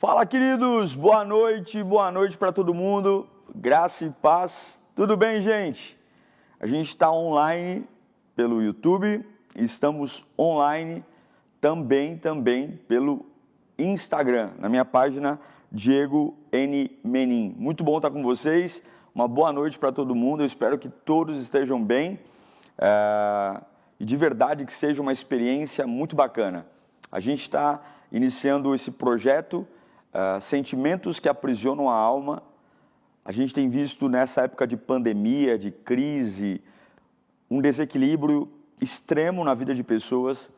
Fala, queridos! Boa noite para todo mundo. Graça e paz. Tudo bem, gente? A gente está online pelo YouTube e estamos online também pelo Instagram, na minha página Diego N. Menin. Muito bom estar com vocês. Uma boa noite para todo mundo. Eu espero que todos estejam bem e de verdade que seja uma experiência muito bacana. A gente está iniciando esse projeto Sentimentos que Aprisionam a Alma. A gente tem visto nessa época de pandemia, de crise, um desequilíbrio extremo na vida de pessoas,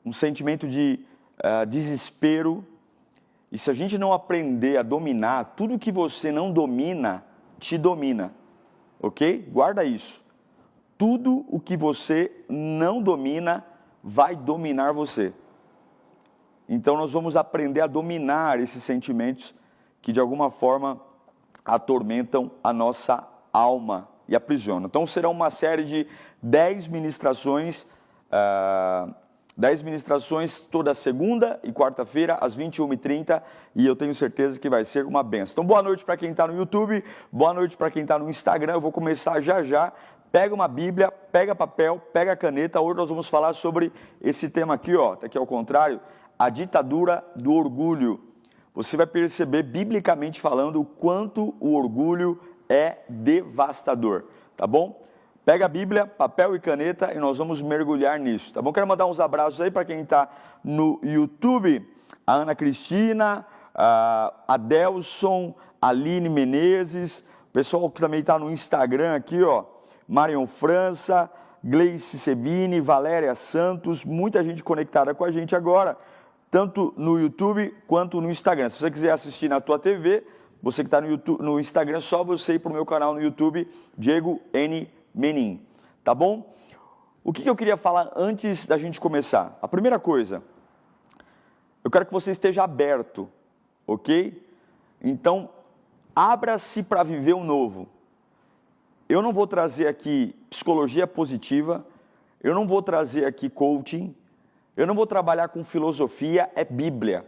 um sentimento de desespero. E se a gente não aprender a dominar, tudo que você não domina, te domina, ok? Guarda isso. Tudo o que você não domina, vai dominar você. Então nós vamos aprender a dominar esses sentimentos que de alguma forma atormentam a nossa alma e aprisionam. Então será uma série de 10 ministrações, 10 ministrações toda segunda e quarta-feira às 21h30 e eu tenho certeza que vai ser uma benção. Então boa noite para quem está no YouTube, boa noite para quem está no Instagram. Eu vou começar já. Pega uma Bíblia, pega papel, pega caneta. Hoje nós vamos falar sobre esse tema aqui, ó, tá aqui ao contrário, a ditadura do orgulho. Você vai perceber, biblicamente falando, o quanto o orgulho é devastador, tá bom? Pega a Bíblia, papel e caneta e nós vamos mergulhar nisso, tá bom? Quero mandar uns abraços aí para quem está no YouTube, a Ana Cristina, a Adelson, a Aline Menezes, o pessoal que também está no Instagram aqui, ó, Marion França, Gleice Sebini, Valéria Santos, muita gente conectada com a gente agora, tanto no YouTube quanto no Instagram. Se você quiser assistir na tua TV, você que está no Instagram, é só você ir para o meu canal no YouTube, Diego N. Menin, tá bom? O que eu queria falar antes da gente começar? A primeira coisa, eu quero que você esteja aberto, ok? Então, abra-se para viver o novo. Eu não vou trazer aqui psicologia positiva, eu não vou trazer aqui coaching, eu não vou trabalhar com filosofia, é Bíblia.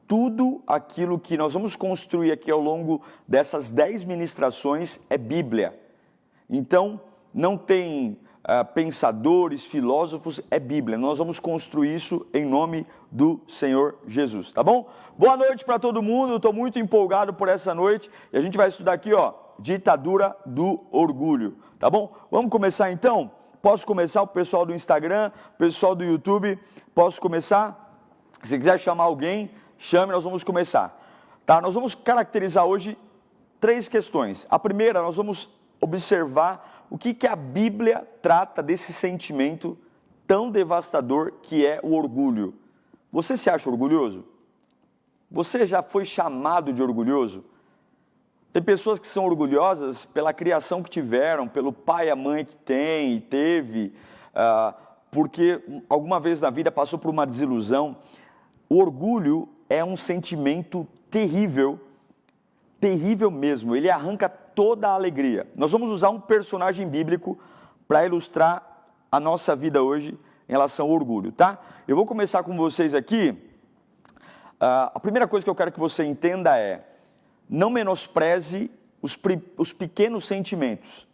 Tudo aquilo que nós vamos construir aqui ao longo dessas 10 ministrações é Bíblia. Então, não tem pensadores, filósofos, é Bíblia. Nós vamos construir isso em nome do Senhor Jesus, tá bom? Boa noite para todo mundo, eu estou muito empolgado por essa noite e a gente vai estudar aqui, ó, ditadura do orgulho, tá bom? Vamos começar então? Posso começar, o pessoal do Instagram, o pessoal do YouTube, posso começar? Se quiser chamar alguém, chame, nós vamos começar. Tá? Nós vamos caracterizar hoje 3 questões. A primeira, nós vamos observar o que a Bíblia trata desse sentimento tão devastador que é o orgulho. Você se acha orgulhoso? Você já foi chamado de orgulhoso? Tem pessoas que são orgulhosas pela criação que tiveram, pelo pai e a mãe que tem e teve, porque alguma vez na vida passou por uma desilusão. O orgulho é um sentimento terrível, terrível mesmo, ele arranca toda a alegria. Nós vamos usar um personagem bíblico para ilustrar a nossa vida hoje em relação ao orgulho, tá? Eu vou começar com vocês aqui. A primeira coisa que eu quero que você entenda é: não menospreze os pequenos sentimentos.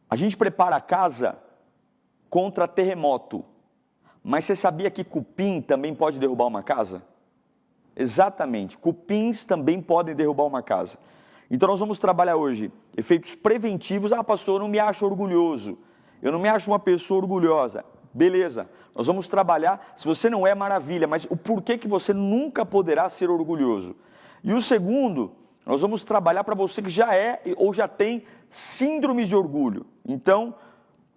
A gente prepara a casa contra terremoto, mas você sabia que cupim também pode derrubar uma casa? Exatamente, cupins também podem derrubar uma casa. Então nós vamos trabalhar hoje efeitos preventivos. Ah, pastor, eu não me acho orgulhoso, eu não me acho uma pessoa orgulhosa. Beleza, nós vamos trabalhar, se você não é, maravilha, mas o porquê que você nunca poderá ser orgulhoso. E o segundo, nós vamos trabalhar para você que já é ou já tem síndromes de orgulho. Então,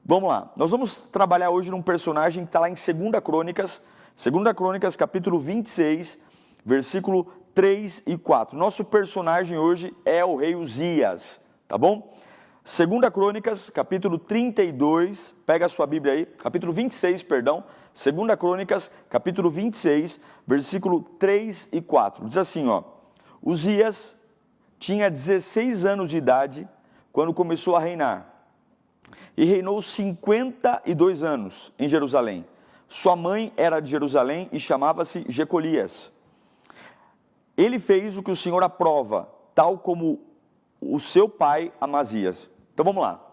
vamos lá. Nós vamos trabalhar hoje num personagem que está lá em 2 Crônicas, capítulo 26, versículo 3 e 4. Nosso personagem hoje é o rei Uzias, tá bom? 2 Crônicas, capítulo 32, pega a sua Bíblia aí, capítulo 26, perdão. 2 Crônicas, capítulo 26, versículo 3 e 4. Diz assim, ó: Uzias tinha 16 anos de idade quando começou a reinar e reinou 52 anos em Jerusalém. Sua mãe era de Jerusalém e chamava-se Jecolias. ele fez o que o Senhor aprova, tal como o seu pai Amazias. Então vamos lá.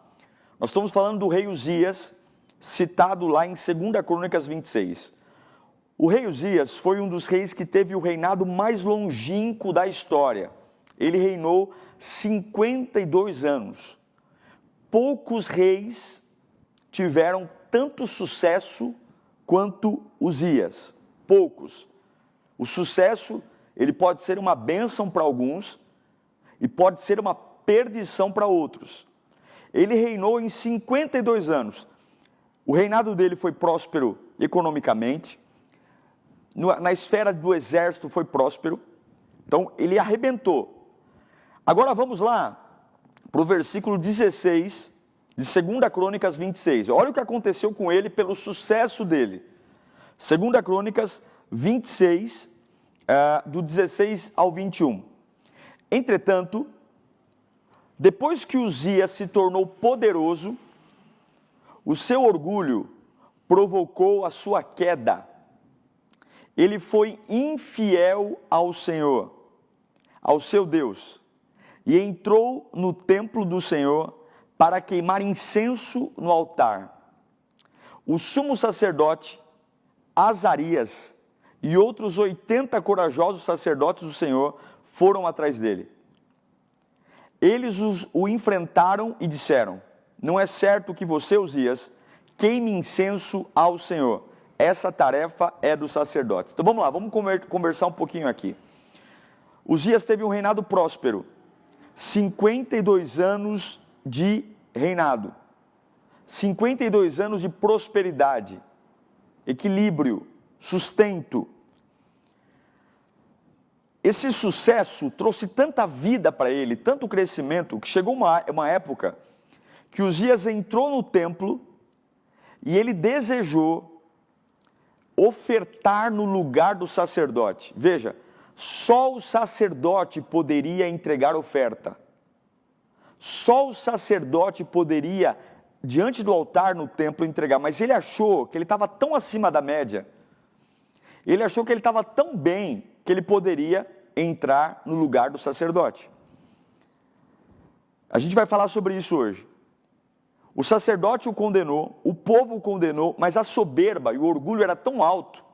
Nós estamos falando do rei Uzias, citado lá em 2 Crônicas 26. O rei Uzias foi um dos reis que teve o reinado mais longínquo da história. Ele reinou 52 anos. Poucos reis tiveram tanto sucesso quanto Uzias. Poucos. O sucesso, ele pode ser uma bênção para alguns e pode ser uma perdição para outros. Ele reinou em 52 anos. O reinado dele foi próspero economicamente, na esfera do exército foi próspero, então ele arrebentou. Agora vamos lá para o versículo 16 de 2 Crônicas 26. Olha o que aconteceu com ele pelo sucesso dele. 2 Crônicas 26, do 16 ao 21. Entretanto, depois que Uzias se tornou poderoso, o seu orgulho provocou a sua queda. Ele foi infiel ao Senhor, ao seu Deus, e entrou no templo do Senhor para queimar incenso no altar. O sumo sacerdote Azarias e outros 80 corajosos sacerdotes do Senhor foram atrás dele. Eles o enfrentaram e disseram: não é certo que você, Uzias, queime incenso ao Senhor. Essa tarefa é dos sacerdotes. Então vamos lá, vamos conversar um pouquinho aqui. Uzias teve um reinado próspero. 52 anos de reinado. 52 anos de prosperidade, equilíbrio, sustento. Esse sucesso trouxe tanta vida para ele, tanto crescimento, que chegou uma época que Uzias entrou no templo e ele desejou ofertar no lugar do sacerdote. Veja, só o sacerdote poderia entregar oferta. Só o sacerdote poderia, diante do altar no templo, entregar. Mas ele achou que ele estava tão acima da média, ele achou que ele estava tão bem, que ele poderia entrar no lugar do sacerdote. A gente vai falar sobre isso hoje. O sacerdote o condenou, o povo o condenou, mas a soberba e o orgulho era tão alto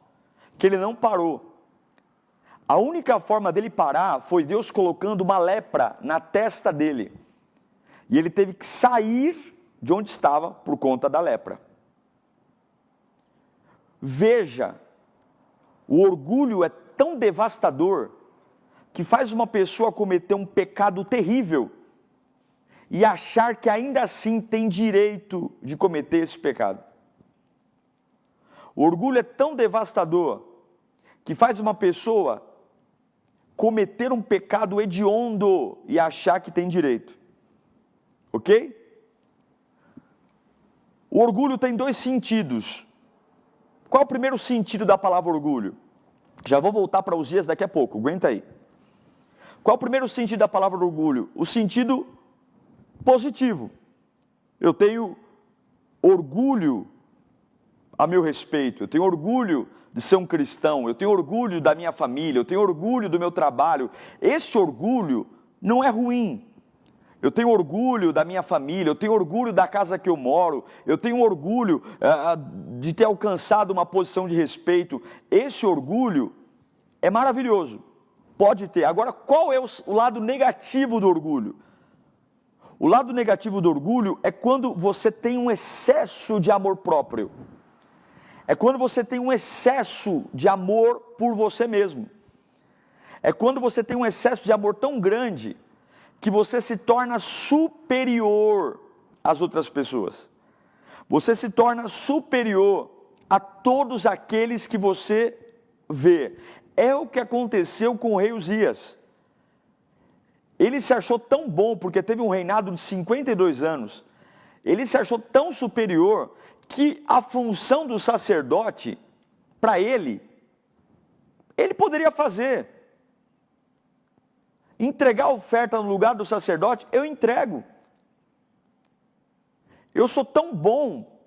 que ele não parou. A única forma dele parar foi Deus colocando uma lepra na testa dele. E ele teve que sair de onde estava por conta da lepra. Veja, o orgulho é tão devastador que faz uma pessoa cometer um pecado terrível e achar que ainda assim tem direito de cometer esse pecado. O orgulho é tão devastador que faz uma pessoa cometer um pecado hediondo e achar que tem direito. Ok? O orgulho tem dois sentidos. Qual é o primeiro sentido da palavra orgulho? Já vou voltar para Uzias daqui a pouco, aguenta aí. Qual é o primeiro sentido da palavra orgulho? O sentido positivo. Eu tenho orgulho a meu respeito, eu tenho orgulho de ser um cristão, eu tenho orgulho da minha família, eu tenho orgulho do meu trabalho. Esse orgulho não é ruim. Eu tenho orgulho da minha família, eu tenho orgulho da casa que eu moro, eu tenho orgulho de ter alcançado uma posição de respeito. Esse orgulho é maravilhoso, pode ter. Agora, qual é o lado negativo do orgulho? O lado negativo do orgulho é quando você tem um excesso de amor próprio. É quando você tem um excesso de amor por você mesmo. É quando você tem um excesso de amor tão grande que você se torna superior às outras pessoas. Você se torna superior a todos aqueles que você vê. É o que aconteceu com o rei Uzias. Ele se achou tão bom, porque teve um reinado de 52 anos, ele se achou tão superior, que a função do sacerdote, para ele poderia fazer. Entregar a oferta no lugar do sacerdote, eu entrego. Eu sou tão bom,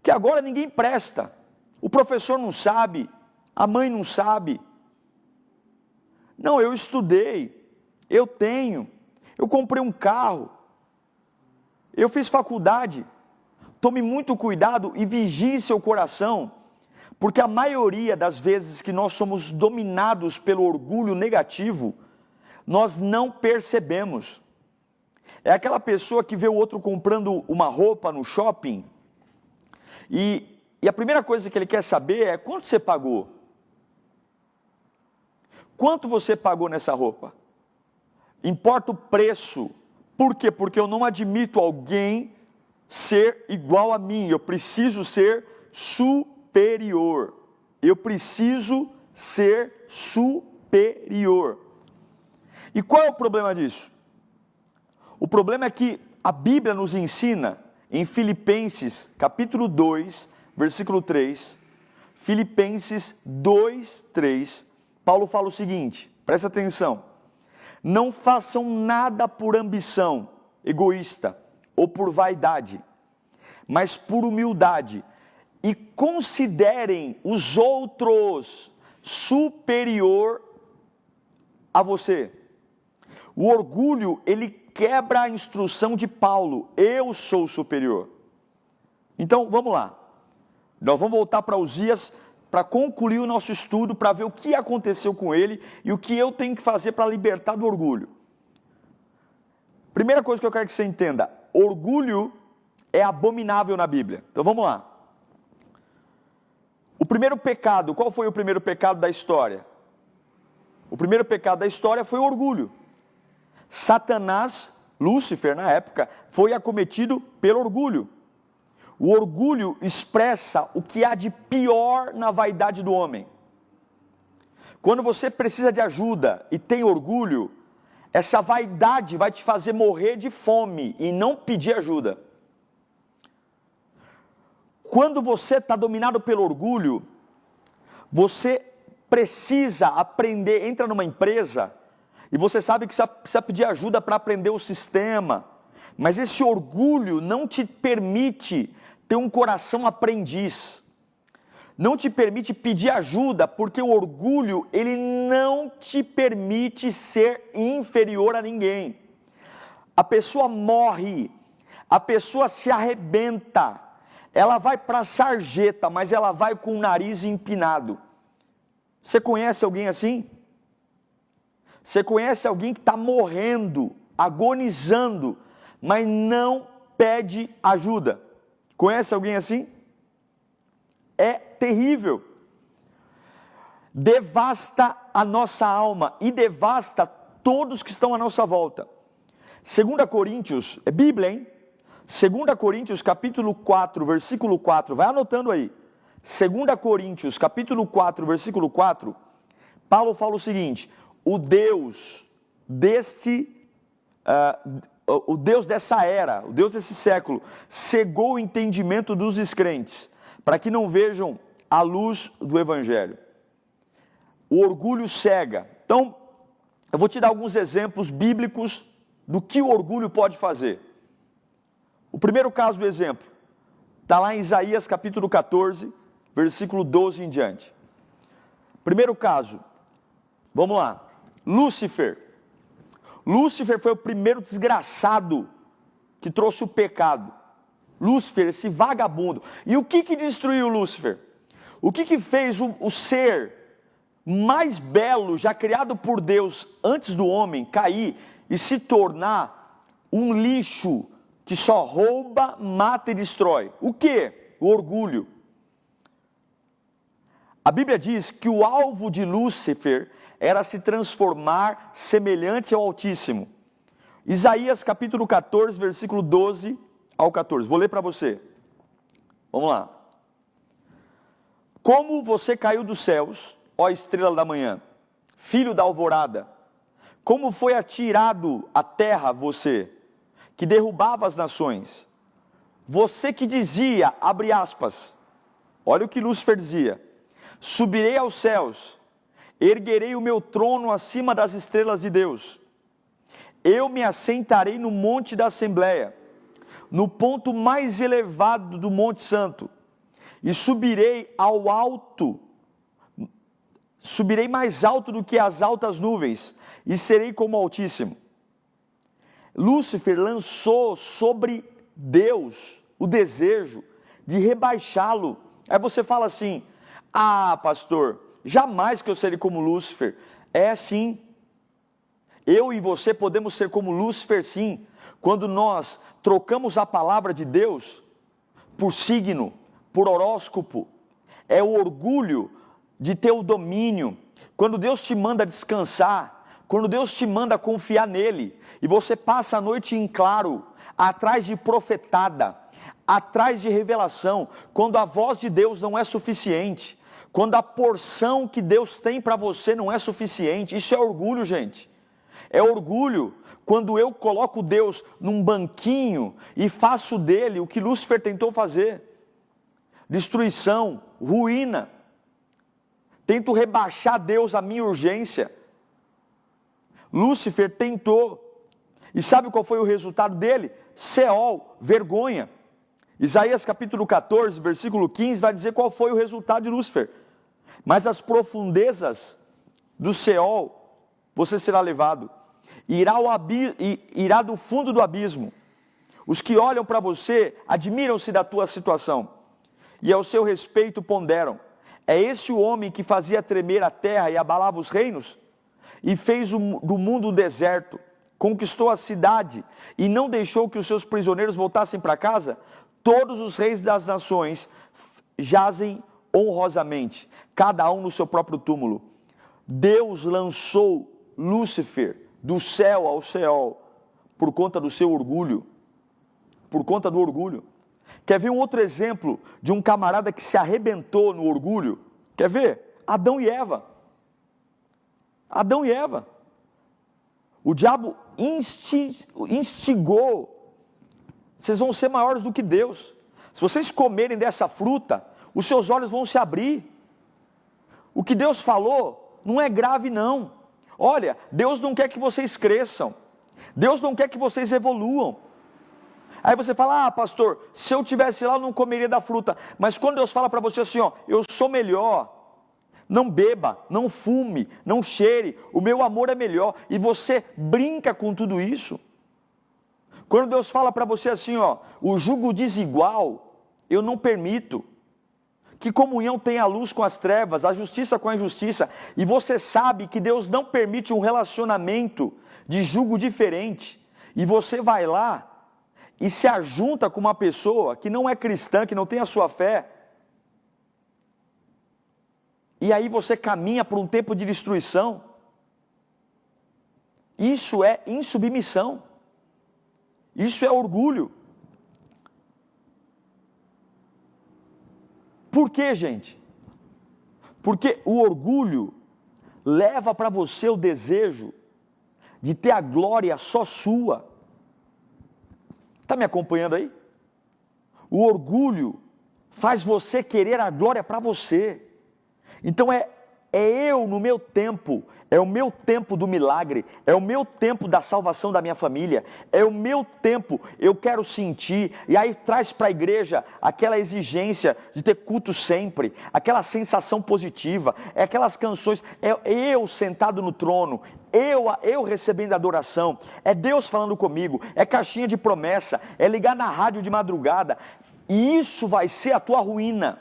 que agora ninguém presta. O professor não sabe, a mãe não sabe. Não, eu estudei, eu tenho, eu comprei um carro, eu fiz faculdade. Tome muito cuidado e vigie seu coração, porque a maioria das vezes que nós somos dominados pelo orgulho negativo, nós não percebemos. É aquela pessoa que vê o outro comprando uma roupa no shopping e a primeira coisa que ele quer saber é quanto você pagou. Quanto você pagou nessa roupa? Importa o preço. Por quê? Porque eu não admito alguém ser igual a mim. Eu preciso ser superior. Eu preciso ser superior. E qual é o problema disso? O problema é que a Bíblia nos ensina em Filipenses, capítulo 2, versículo 3, Filipenses 2, 3, Paulo fala o seguinte, presta atenção: não façam nada por ambição egoísta ou por vaidade, mas por humildade, e considerem os outros superior a você. O orgulho, ele quebra a instrução de Paulo, eu sou superior. Então, vamos lá. Nós vamos voltar para Uzias para concluir o nosso estudo, para ver o que aconteceu com ele e o que eu tenho que fazer para libertar do orgulho. Primeira coisa que eu quero que você entenda, orgulho é abominável na Bíblia. Então vamos lá. O primeiro pecado, qual foi o primeiro pecado da história? O primeiro pecado da história foi o orgulho. Satanás, Lúcifer na época, foi acometido pelo orgulho. O orgulho expressa o que há de pior na vaidade do homem. Quando você precisa de ajuda e tem orgulho, essa vaidade vai te fazer morrer de fome e não pedir ajuda. Quando você está dominado pelo orgulho, você precisa aprender, entra numa empresa e você sabe que precisa pedir ajuda para aprender o sistema, mas esse orgulho não te permite ter um coração aprendiz, não te permite pedir ajuda, porque o orgulho, ele não te permite ser inferior a ninguém. A pessoa morre, a pessoa se arrebenta, ela vai para a sarjeta, mas ela vai com o nariz empinado. Você conhece alguém assim? Você conhece alguém que está morrendo, agonizando, mas não pede ajuda? Conhece alguém assim? É terrível. Devasta a nossa alma e devasta todos que estão à nossa volta. 2 Coríntios, é Bíblia, hein? 2 Coríntios, capítulo 4, versículo 4, vai anotando aí. 2 Coríntios, capítulo 4, versículo 4, Paulo fala o seguinte: o Deus o Deus dessa era, o Deus desse século, cegou o entendimento dos descrentes, para que não vejam a luz do Evangelho. O orgulho cega. Então, eu vou te dar alguns exemplos bíblicos do que o orgulho pode fazer. O primeiro caso do exemplo, está lá em Isaías capítulo 14, versículo 12 em diante. Primeiro caso, vamos lá, Lúcifer. Lúcifer foi o primeiro desgraçado que trouxe o pecado. Lúcifer, esse vagabundo. E o que destruiu Lúcifer? O que fez o ser mais belo, já criado por Deus antes do homem, cair e se tornar um lixo que só rouba, mata e destrói? O quê? O orgulho. A Bíblia diz que o alvo de Lúcifer era se transformar semelhante ao Altíssimo. Isaías capítulo 14, versículo 12 ao 14. Vou ler para você. Vamos lá. Como você caiu dos céus, ó estrela da manhã, filho da alvorada, como foi atirado à terra você, que derrubava as nações. Você que dizia, abre aspas, olha o que Lúcifer dizia: subirei aos céus, erguerei o meu trono acima das estrelas de Deus. Eu me assentarei no monte da Assembleia, no ponto mais elevado do Monte Santo, e subirei ao alto subirei mais alto do que as altas nuvens, e serei como o Altíssimo. Lúcifer lançou sobre Deus o desejo de rebaixá-lo. Aí você fala assim: ah, pastor, jamais que eu serei como Lúcifer. É sim. Eu e você podemos ser como Lúcifer, sim, quando nós trocamos a palavra de Deus por signo, por horóscopo. É o orgulho de ter o domínio. Quando Deus te manda descansar, quando Deus te manda confiar nele, e você passa a noite em claro, atrás de profetada, atrás de revelação, quando a voz de Deus não é suficiente, quando a porção que Deus tem para você não é suficiente, isso é orgulho, gente. É orgulho quando eu coloco Deus num banquinho e faço dele o que Lúcifer tentou fazer. Destruição, ruína. Tento rebaixar Deus à minha urgência. Lúcifer tentou. E sabe qual foi o resultado dele? Seol, vergonha. Isaías capítulo 14, versículo 15 vai dizer qual foi o resultado de Lúcifer. Mas as profundezas do Seol, você será levado. Irá do fundo do abismo. Os que olham para você admiram-se da tua situação e ao seu respeito ponderam: é esse o homem que fazia tremer a terra e abalava os reinos? E fez do mundo um deserto, conquistou a cidade e não deixou que os seus prisioneiros voltassem para casa? Todos os reis das nações jazem honrosamente, cada um no seu próprio túmulo. Deus lançou Lúcifer do céu ao Seol por conta do seu orgulho, por conta do orgulho. Quer ver um outro exemplo de um camarada que se arrebentou no orgulho? Quer ver? Adão e Eva. Adão e Eva. O diabo instigou: vocês vão ser maiores do que Deus. Se vocês comerem dessa fruta, os seus olhos vão se abrir. O que Deus falou não é grave não. Olha, Deus não quer que vocês cresçam. Deus não quer que vocês evoluam. Aí você fala: ah, pastor, se eu tivesse lá eu não comeria da fruta. Mas quando Deus fala para você assim, ó, eu sou melhor, não beba, não fume, não cheire, o meu amor é melhor, e você brinca com tudo isso. Quando Deus fala para você assim, ó, o jugo desigual, eu não permito. Que comunhão tem a luz com as trevas, a justiça com a injustiça, e você sabe que Deus não permite um relacionamento de jugo diferente, e você vai lá e se ajunta com uma pessoa que não é cristã, que não tem a sua fé, e aí você caminha por um tempo de destruição. Isso é insubmissão, isso é orgulho. Por quê, gente? Porque o orgulho leva para você o desejo de ter a glória só sua. Está me acompanhando aí? O orgulho faz você querer a glória para você. Então é eu no meu tempo, é o meu tempo do milagre, é o meu tempo da salvação da minha família, é o meu tempo, eu quero sentir, e aí traz para a igreja aquela exigência de ter culto sempre, aquela sensação positiva, é aquelas canções, é eu sentado no trono, eu recebendo adoração, é Deus falando comigo, é caixinha de promessa, é ligar na rádio de madrugada, e isso vai ser a tua ruína.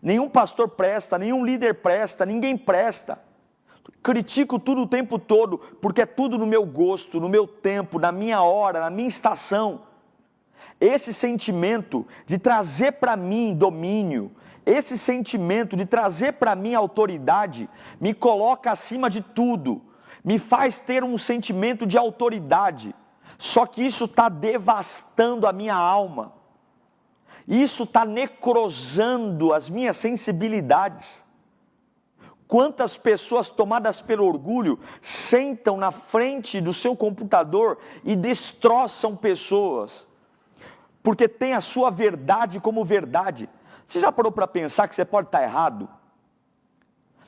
Nenhum pastor presta, nenhum líder presta, ninguém presta. Critico tudo o tempo todo, porque é tudo no meu gosto, no meu tempo, na minha hora, na minha estação. Esse sentimento de trazer para mim domínio, esse sentimento de trazer para mim autoridade, me coloca acima de tudo, me faz ter um sentimento de autoridade. Só que isso está devastando a minha alma. Isso está necrosando as minhas sensibilidades. Quantas pessoas tomadas pelo orgulho sentam na frente do seu computador e destroçam pessoas, porque tem a sua verdade como verdade. Você já parou para pensar que você pode estar errado?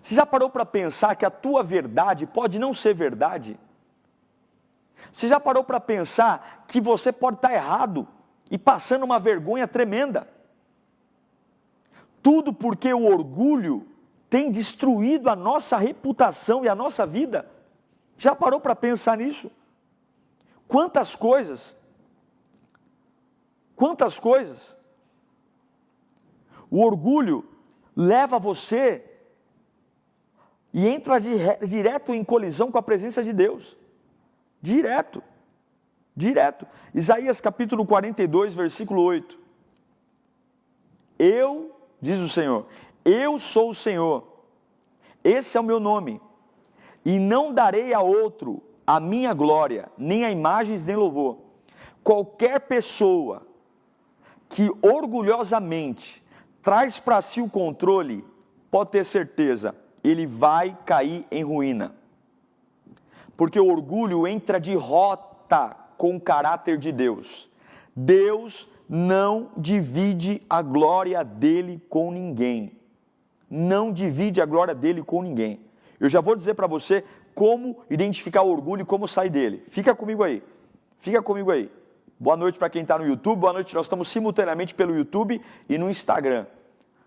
Você já parou para pensar que a tua verdade pode não ser verdade? Você já parou para pensar que você pode estar errado e passando uma vergonha tremenda? Tudo porque o orgulho tem destruído a nossa reputação e a nossa vida. Já parou para pensar nisso? Quantas coisas. O orgulho leva você e entra direto em colisão com a presença de Deus. Direto. Isaías capítulo 42, versículo 8. Diz o Senhor, eu sou o Senhor, esse é o meu nome, e não darei a outro a minha glória, nem a imagens nem louvor. Qualquer pessoa que orgulhosamente traz para si o controle, pode ter certeza, ele vai cair em ruína. Porque o orgulho entra de rota com o caráter de Deus. Deus não divide a glória dele com ninguém. Não divide a glória dele com ninguém. Eu já vou dizer para você como identificar o orgulho e como sair dele. Fica comigo aí. Boa noite para quem está no YouTube. Boa noite, nós estamos simultaneamente pelo YouTube e no Instagram.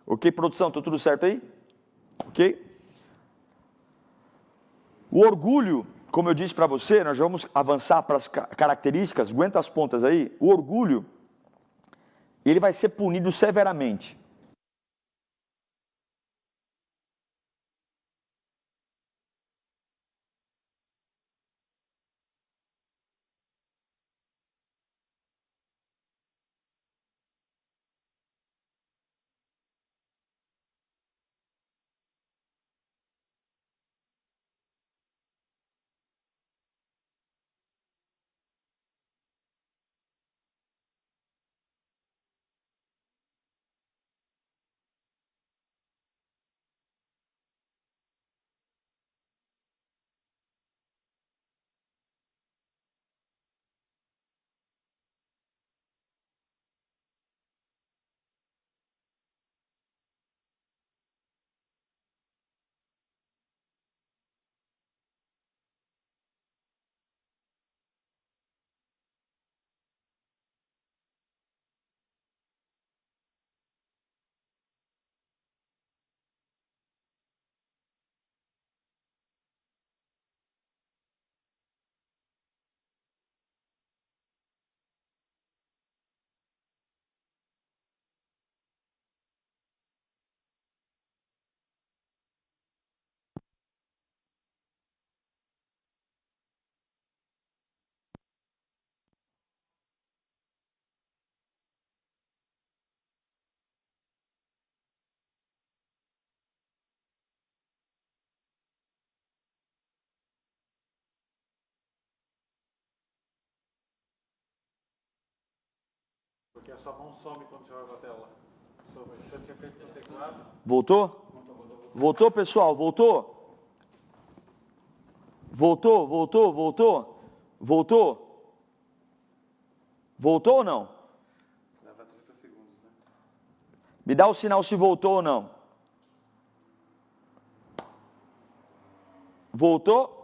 Ok, produção? Tá tudo certo aí? Ok? O orgulho, como eu disse para você, nós vamos avançar para as características. Aguenta as pontas aí. O orgulho, ele vai ser punido severamente. Porque a sua mão some quando você vai para a tela. Você tinha feito com o teclado. Voltou? Voltou, pessoal? Voltou? Voltou ou não? Leva 30 segundos, né? Me dá o sinal se voltou ou não. Voltou?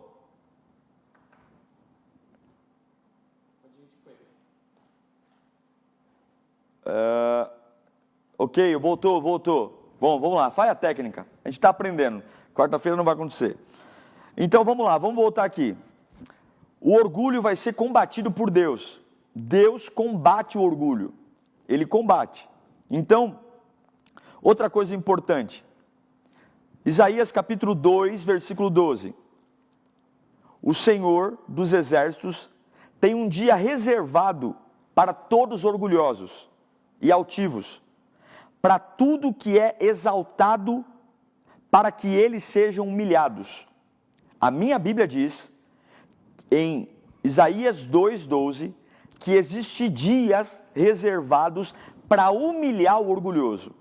Ok, voltou. Bom, vamos lá, falha técnica. A gente está aprendendo. Quarta-feira não vai acontecer. Então vamos lá, vamos voltar aqui. O orgulho vai ser combatido por Deus. Deus combate o orgulho. Ele combate. Então, outra coisa importante. Isaías capítulo 2, versículo 12. O Senhor dos exércitos tem um dia reservado para todos os orgulhosos e altivos, para tudo que é exaltado, para que eles sejam humilhados. A minha Bíblia diz, em Isaías 2,12, que existem dias reservados para humilhar o orgulhoso.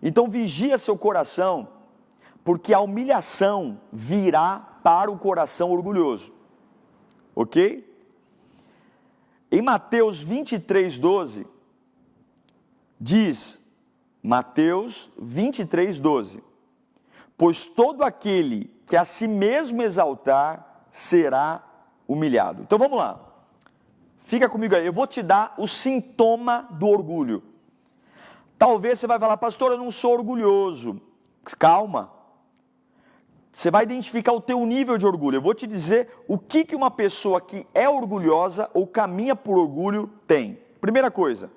Então vigia seu coração, porque a humilhação virá para o coração orgulhoso. Ok? Em Mateus 23,12, diz, Mateus 23,12, pois todo aquele que a si mesmo exaltar será humilhado. Então vamos lá, fica comigo aí, eu vou te dar o sintoma do orgulho. Talvez você vai falar, pastor, eu não sou orgulhoso, Calma. Você vai identificar o teu nível de orgulho. Eu vou te dizer o que uma pessoa que é orgulhosa ou caminha por orgulho tem. Primeira coisa,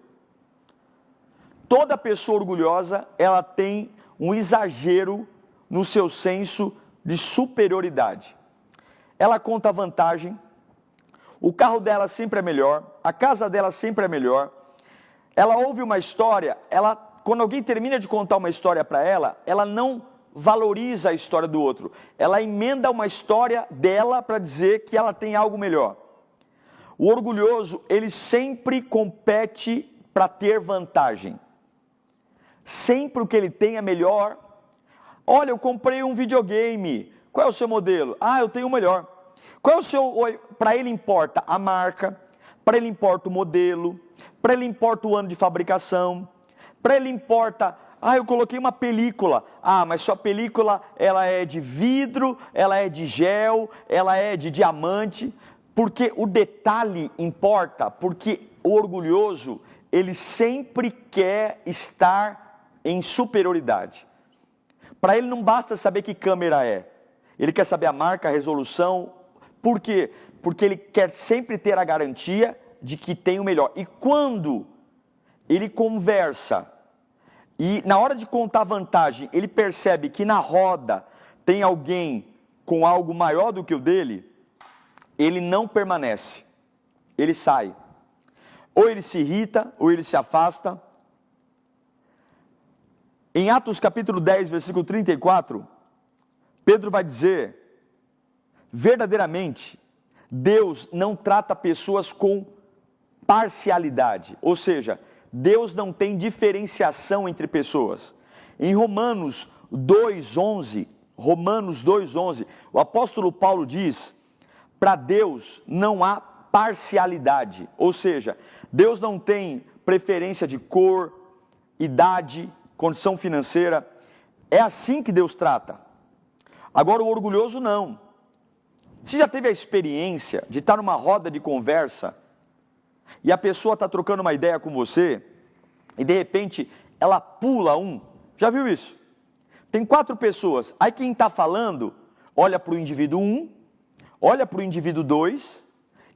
toda pessoa orgulhosa, ela tem um exagero no seu senso de superioridade. Ela conta vantagem, o carro dela sempre é melhor, a casa dela sempre é melhor. Ela ouve uma história, quando alguém termina de contar uma história para ela, ela não valoriza a história do outro. Ela emenda uma história dela para dizer que ela tem algo melhor. O orgulhoso, ele sempre compete para ter vantagem. Sempre o que ele tem é melhor. Olha, eu comprei um videogame. Qual é o seu modelo? Ah, eu tenho o melhor. Qual é o seu... Para ele importa a marca, para ele importa o modelo, para ele importa o ano de fabricação, para ele importa... Ah, eu coloquei uma película. Ah, mas sua película, ela é de vidro, ela é de gel, ela é de diamante. Porque o detalhe importa, porque o orgulhoso, ele sempre quer estar em superioridade. Para ele não basta saber que câmera é. Ele quer saber a marca, a resolução. Por quê? Porque ele quer sempre ter a garantia de que tem o melhor. E quando ele conversa e na hora de contar vantagem, ele percebe que na roda tem alguém com algo maior do que o dele, ele não permanece, ele sai. Ou ele se irrita, ou ele se afasta. Em Atos capítulo 10, versículo 34, Pedro vai dizer, verdadeiramente, Deus não trata pessoas com parcialidade, ou seja, Deus não tem diferenciação entre pessoas. Em Romanos 2:11, o apóstolo Paulo diz, para Deus não há parcialidade, ou seja, Deus não tem preferência de cor, idade, condição financeira. É assim que Deus trata. Agora o orgulhoso não. Você já teve a experiência de estar numa roda de conversa e a pessoa está trocando uma ideia com você e de repente ela pula um? Já viu isso? Tem 4 pessoas, aí quem está falando olha para o indivíduo 1, olha para o indivíduo 2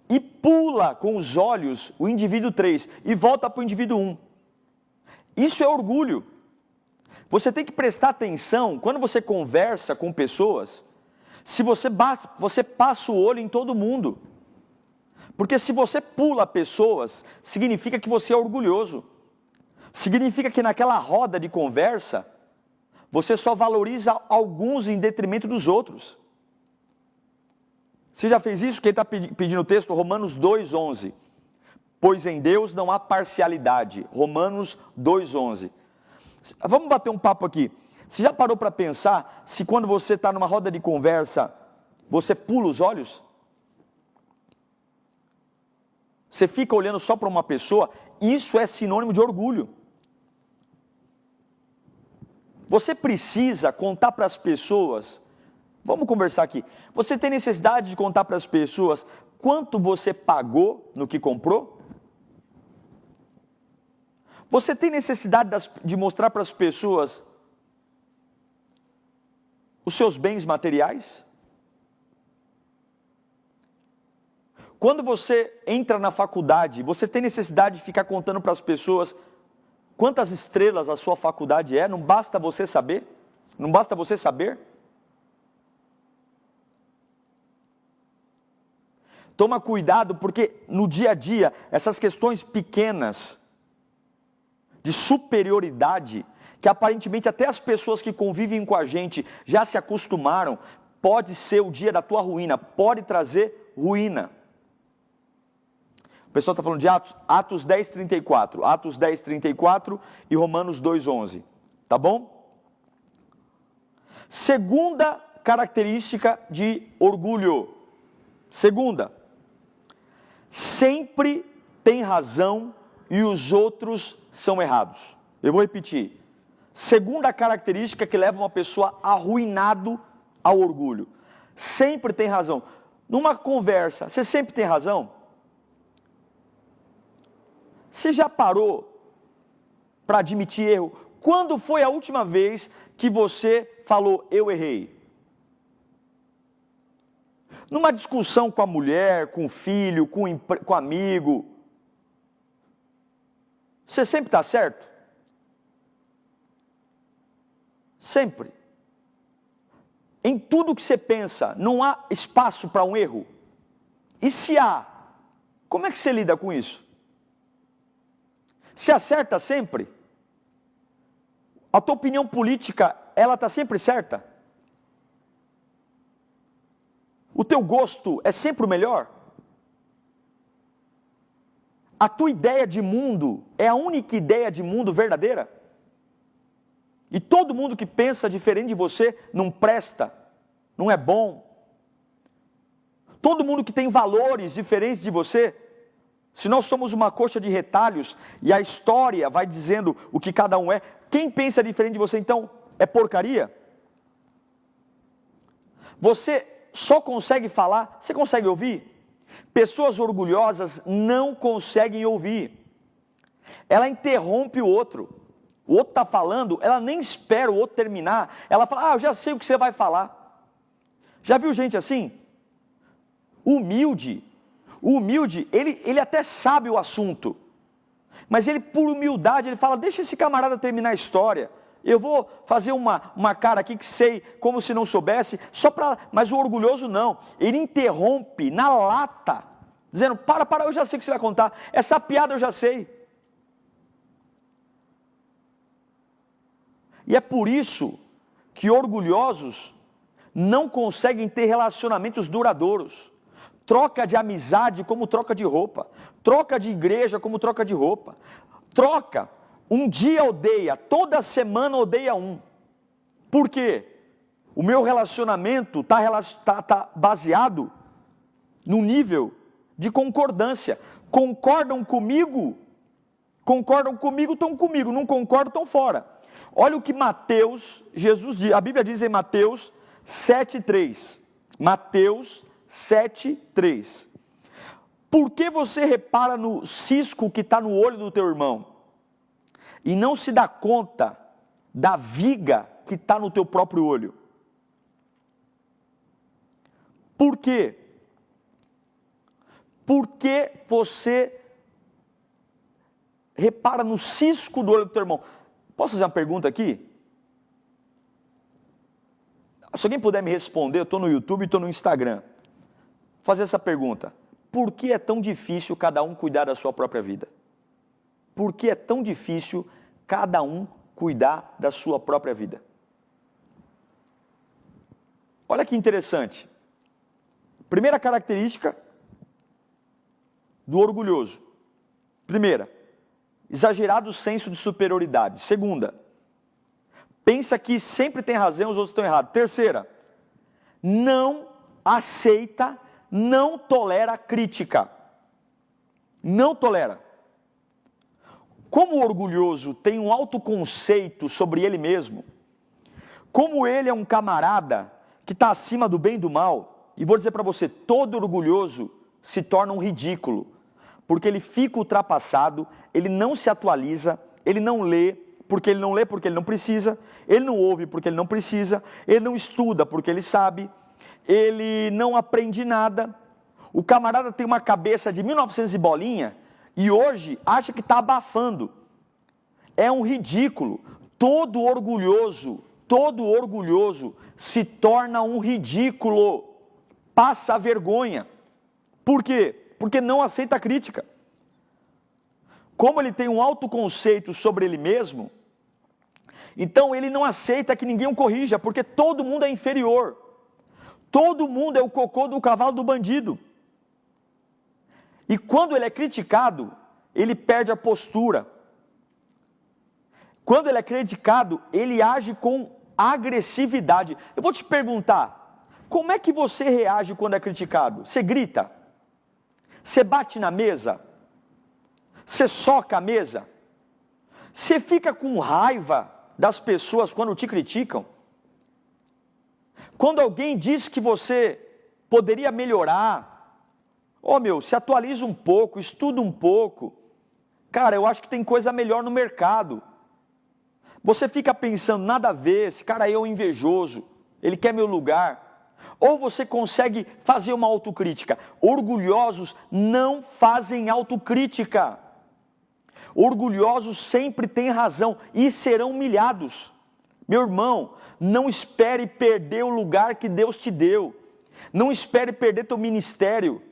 e pula com os olhos o indivíduo 3 e volta para o indivíduo 1. Isso é orgulho. Você tem que prestar atenção quando você conversa com pessoas, se você passa o olho em todo mundo. Porque se você pula pessoas, significa que você é orgulhoso. Significa que naquela roda de conversa, você só valoriza alguns em detrimento dos outros. Você já fez isso? Quem está pedindo o texto? Romanos 2:11. Pois em Deus não há parcialidade. Romanos 2:11. Vamos bater um papo aqui. Você já parou para pensar se quando você está numa roda de conversa, você pula os olhos? Você fica olhando só para uma pessoa? Isso é sinônimo de orgulho. Você precisa contar para as pessoas, vamos conversar aqui, você tem necessidade de contar para as pessoas quanto você pagou no que comprou? Você tem necessidade de mostrar para as pessoas os seus bens materiais? Quando você entra na faculdade, você tem necessidade de ficar contando para as pessoas quantas estrelas a sua faculdade é? Não basta você saber? Não basta você saber? Toma cuidado, porque no dia a dia, essas questões pequenas de superioridade, que aparentemente até as pessoas que convivem com a gente já se acostumaram, pode ser o dia da tua ruína, pode trazer ruína. O pessoal está falando de Atos 10:34. Atos 10:34 e Romanos 2:11. Tá bom? Segunda característica de orgulho. Segunda. Sempre tem razão e os outros são errados. Eu vou repetir. Segunda característica que leva uma pessoa arruinado ao orgulho. Sempre tem razão. Numa conversa, você sempre tem razão? Você já parou para admitir erro? Quando foi a última vez que você falou, eu errei? Numa discussão com a mulher, com o filho, com o amigo, você sempre está certo? Sempre. Em tudo que você pensa, não há espaço para um erro? E se há, como é que você lida com isso? Você acerta sempre? A tua opinião política, ela está sempre certa? O teu gosto é sempre o melhor? A tua ideia de mundo é a única ideia de mundo verdadeira? E todo mundo que pensa diferente de você não presta, não é bom? Todo mundo que tem valores diferentes de você, se nós somos uma coxa de retalhos e a história vai dizendo o que cada um é, quem pensa diferente de você então é porcaria? Você só consegue falar, você consegue ouvir? Pessoas orgulhosas não conseguem ouvir. Ela interrompe o outro. O outro está falando, ela nem espera o outro terminar. Ela fala, eu já sei o que você vai falar. Já viu gente assim? Humilde, ele até sabe o assunto. Mas ele, por humildade, ele fala, deixa esse camarada terminar a história. Eu vou fazer uma cara aqui que sei, como se não soubesse, mas o orgulhoso não. Ele interrompe na lata, dizendo, para, eu já sei o que você vai contar. Essa piada eu já sei. E é por isso que orgulhosos não conseguem ter relacionamentos duradouros. Troca de amizade como troca de roupa. Troca de igreja como troca de roupa. Troca. Um dia odeia, toda semana odeia um. Por quê? O meu relacionamento tá baseado no nível de concordância. Concordam comigo, estão comigo. Não concordam, estão fora. Olha o que Jesus diz, a Bíblia diz em Mateus 7,3. Mateus 7,3. Por que você repara no cisco que está no olho do teu irmão e não se dá conta da viga que está no teu próprio olho? Por quê? Por que você repara no cisco do olho do teu irmão? Posso fazer uma pergunta aqui? Se alguém puder me responder, eu estou no YouTube e estou no Instagram. Vou fazer essa pergunta. Por que é tão difícil cada um cuidar da sua própria vida? Por que é tão difícil cada um cuidar da sua própria vida? Olha que interessante. Primeira característica do orgulhoso. Primeira, exagerado senso de superioridade. Segunda, pensa que sempre tem razão, os outros estão errados. Terceira, não aceita, não tolera crítica. Não tolera. Como o orgulhoso tem um autoconceito sobre ele mesmo, como ele é um camarada que está acima do bem e do mal, e vou dizer para você, todo orgulhoso se torna um ridículo, porque ele fica ultrapassado, ele não se atualiza, ele não lê porque ele não precisa, ele não ouve porque ele não precisa, ele não estuda porque ele sabe, ele não aprende nada. O camarada tem uma cabeça de 1900 e bolinha e hoje acha que está abafando. É um ridículo. Todo orgulhoso se torna um ridículo, passa vergonha. Por quê? Porque não aceita a crítica. Como ele tem um autoconceito sobre ele mesmo, então ele não aceita que ninguém o corrija, porque todo mundo é inferior. Todo mundo é o cocô do cavalo do bandido. E quando ele é criticado, ele perde a postura. Quando ele é criticado, ele age com agressividade. Eu vou te perguntar, como é que você reage quando é criticado? Você grita? Você bate na mesa? Você soca a mesa? Você fica com raiva das pessoas quando te criticam? Quando alguém diz que você poderia melhorar, se atualiza um pouco, estuda um pouco. Cara, eu acho que tem coisa melhor no mercado. Você fica pensando, nada a ver, esse cara aí é um invejoso, ele quer meu lugar. Ou você consegue fazer uma autocrítica. Orgulhosos não fazem autocrítica. Orgulhosos sempre têm razão e serão humilhados. Meu irmão, não espere perder o lugar que Deus te deu. Não espere perder teu ministério,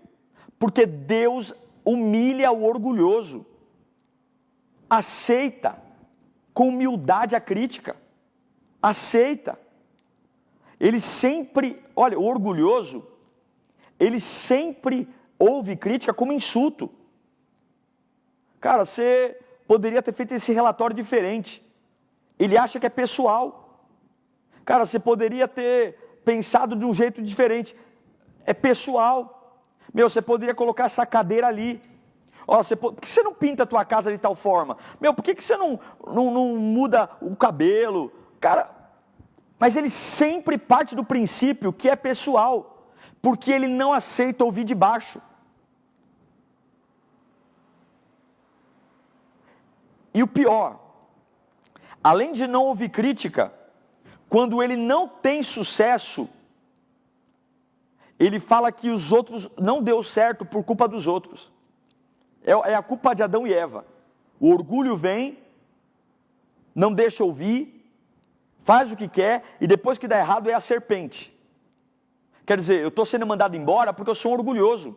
porque Deus humilha o orgulhoso. Aceita com humildade a crítica. Aceita. Ele sempre, olha, o orgulhoso, ele sempre ouve crítica como insulto. Cara, você poderia ter feito esse relatório diferente. Ele acha que é pessoal. Cara, você poderia ter pensado de um jeito diferente. É pessoal. Meu, você poderia colocar essa cadeira ali. Ó, por que você não pinta a tua casa de tal forma? Meu, por que você não muda o cabelo? Cara, mas ele sempre parte do princípio que é pessoal, porque ele não aceita ouvir de baixo. E o pior, além de não ouvir crítica, quando ele não tem sucesso, ele fala que os outros não deu certo por culpa dos outros. É a culpa de Adão e Eva. O orgulho vem, não deixa ouvir, faz o que quer e depois que dá errado é a serpente. Quer dizer, eu estou sendo mandado embora porque eu sou um orgulhoso.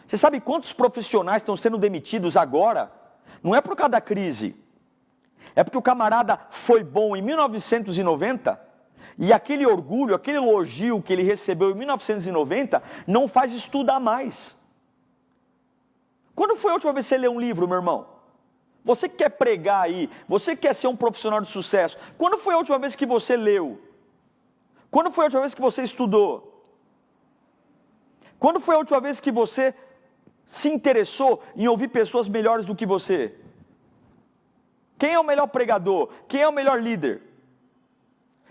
Você sabe quantos profissionais estão sendo demitidos agora? Não é por causa da crise. É porque o camarada foi bom em 1990 e aquele orgulho, aquele elogio que ele recebeu em 1990 não faz estudar mais. Quando foi a última vez que você leu um livro, meu irmão? Você que quer pregar aí, você que quer ser um profissional de sucesso, quando foi a última vez que você leu? Quando foi a última vez que você estudou? Quando foi a última vez que você se interessou em ouvir pessoas melhores do que você? Quem é o melhor pregador? Quem é o melhor líder?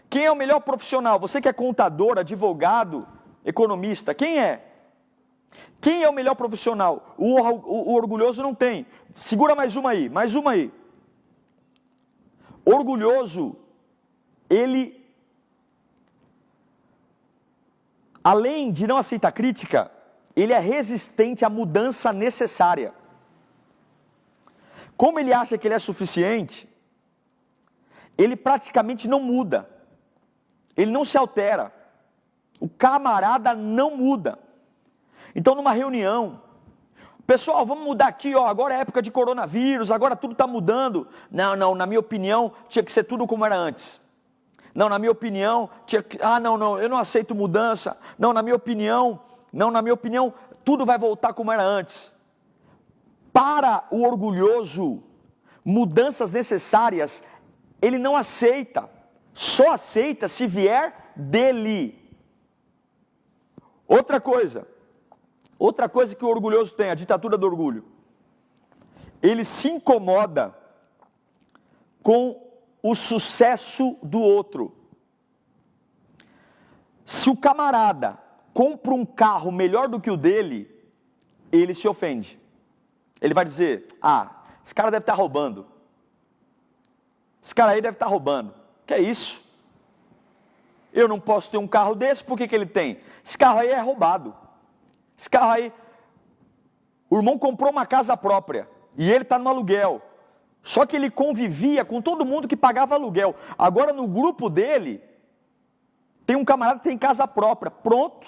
Quem é o melhor profissional? Você que é contador, advogado, economista, quem é? Quem é o melhor profissional? O orgulhoso não tem. Segura mais uma aí, mais uma aí. Orgulhoso, ele, além de não aceitar crítica, ele é resistente à mudança necessária. Como ele acha que ele é suficiente, ele praticamente não muda. Ele não se altera. O camarada não muda. Então, numa reunião, pessoal, vamos mudar aqui, ó, agora é época de coronavírus, agora tudo está mudando. Não, na minha opinião, tinha que ser tudo como era antes. Não, na minha opinião, tinha que... não, eu não aceito mudança. Não, na minha opinião, tudo vai voltar como era antes. Para o orgulhoso, mudanças necessárias, ele não aceita. Só aceita se vier dele. Outra coisa que o orgulhoso tem, a ditadura do orgulho. Ele se incomoda com o sucesso do outro. Se o camarada compra um carro melhor do que o dele, ele se ofende. Ele vai dizer, esse cara deve estar roubando. Esse cara aí deve estar roubando. Que é isso? Eu não posso ter um carro desse, por que ele tem? Esse carro aí é roubado. Esse carro aí, o irmão comprou uma casa própria e ele está no aluguel. Só que ele convivia com todo mundo que pagava aluguel. Agora no grupo dele, tem um camarada que tem casa própria. Pronto.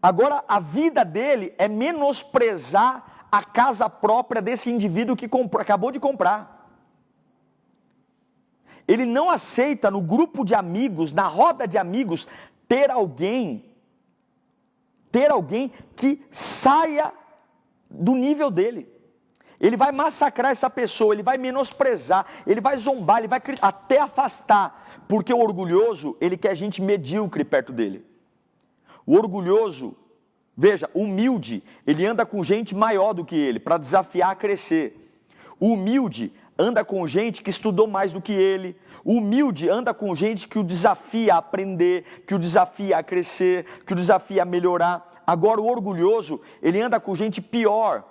Agora a vida dele é menosprezar a casa própria desse indivíduo que acabou de comprar. Ele não aceita no grupo de amigos, na roda de amigos, ter alguém que saia do nível dele. Ele vai massacrar essa pessoa, ele vai menosprezar, ele vai zombar, ele vai até afastar, porque o orgulhoso, ele quer gente medíocre perto dele. O orgulhoso, veja, humilde, ele anda com gente maior do que ele, para desafiar a crescer. O humilde anda com gente que estudou mais do que ele. O humilde anda com gente que o desafia a aprender, que o desafia a crescer, que o desafia a melhorar. Agora o orgulhoso, ele anda com gente pior.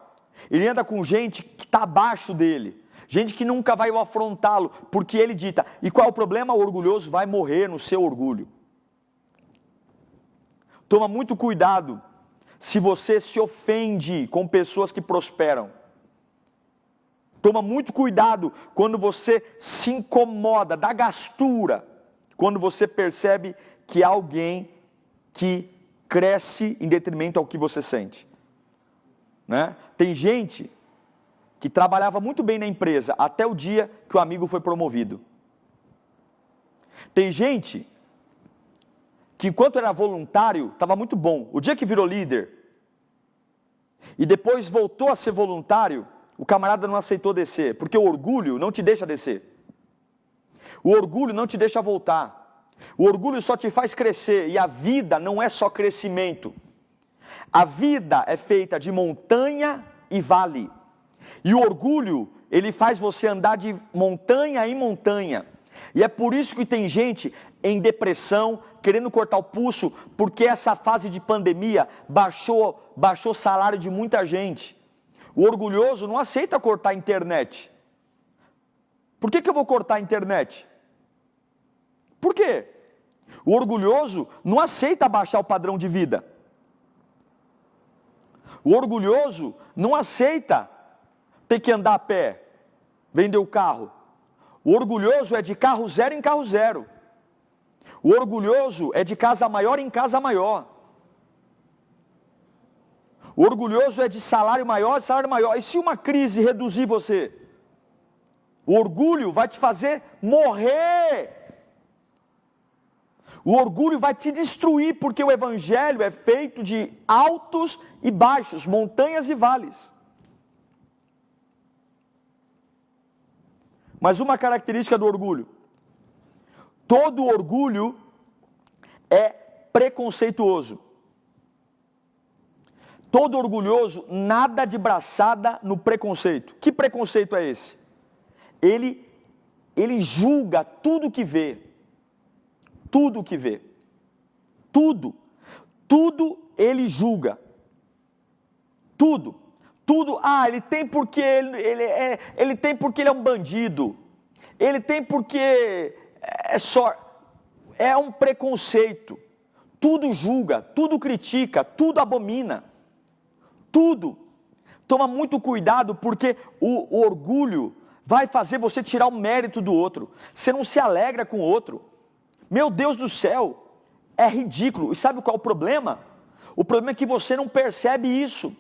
Ele anda com gente que está abaixo dele. Gente que nunca vai afrontá-lo, porque ele dita. E qual é o problema? O orgulhoso vai morrer no seu orgulho. Toma muito cuidado se você se ofende com pessoas que prosperam. Toma muito cuidado quando você se incomoda, dá gastura, quando você percebe que há alguém que cresce em detrimento ao que você sente. Né? Tem gente que trabalhava muito bem na empresa até o dia que o amigo foi promovido. Tem gente que enquanto era voluntário estava muito bom. O dia que virou líder e depois voltou a ser voluntário, o camarada não aceitou descer, porque o orgulho não te deixa descer. O orgulho não te deixa voltar. O orgulho só te faz crescer, e a vida não é só crescimento. A vida é feita de montanha e vale. E o orgulho, ele faz você andar de montanha em montanha. E é por isso que tem gente em depressão, querendo cortar o pulso, porque essa fase de pandemia baixou o salário de muita gente. O orgulhoso não aceita cortar a internet. Por que eu vou cortar a internet? Por quê? O orgulhoso não aceita baixar o padrão de vida. O orgulhoso não aceita ter que andar a pé, vender o carro. O orgulhoso é de carro zero em carro zero. O orgulhoso é de casa maior em casa maior. O orgulhoso é de salário maior em salário maior. E se uma crise reduzir você? O orgulho vai te fazer morrer. O orgulho vai te destruir, porque o evangelho é feito de altos e baixos, montanhas e vales. Mas uma característica do orgulho: todo orgulho é preconceituoso. Todo orgulhoso nada de braçada no preconceito. Que preconceito é esse? Ele julga tudo que vê. Tudo que vê. Tudo ele julga. Tudo. Ele tem porque ele tem porque ele é um bandido. Ele tem porque é um preconceito. Tudo julga, tudo critica, tudo abomina. Tudo. Toma muito cuidado, porque o orgulho vai fazer você tirar o mérito do outro. Você não se alegra com o outro. Meu Deus do céu, é ridículo. E sabe qual é o problema? O problema é que você não percebe isso.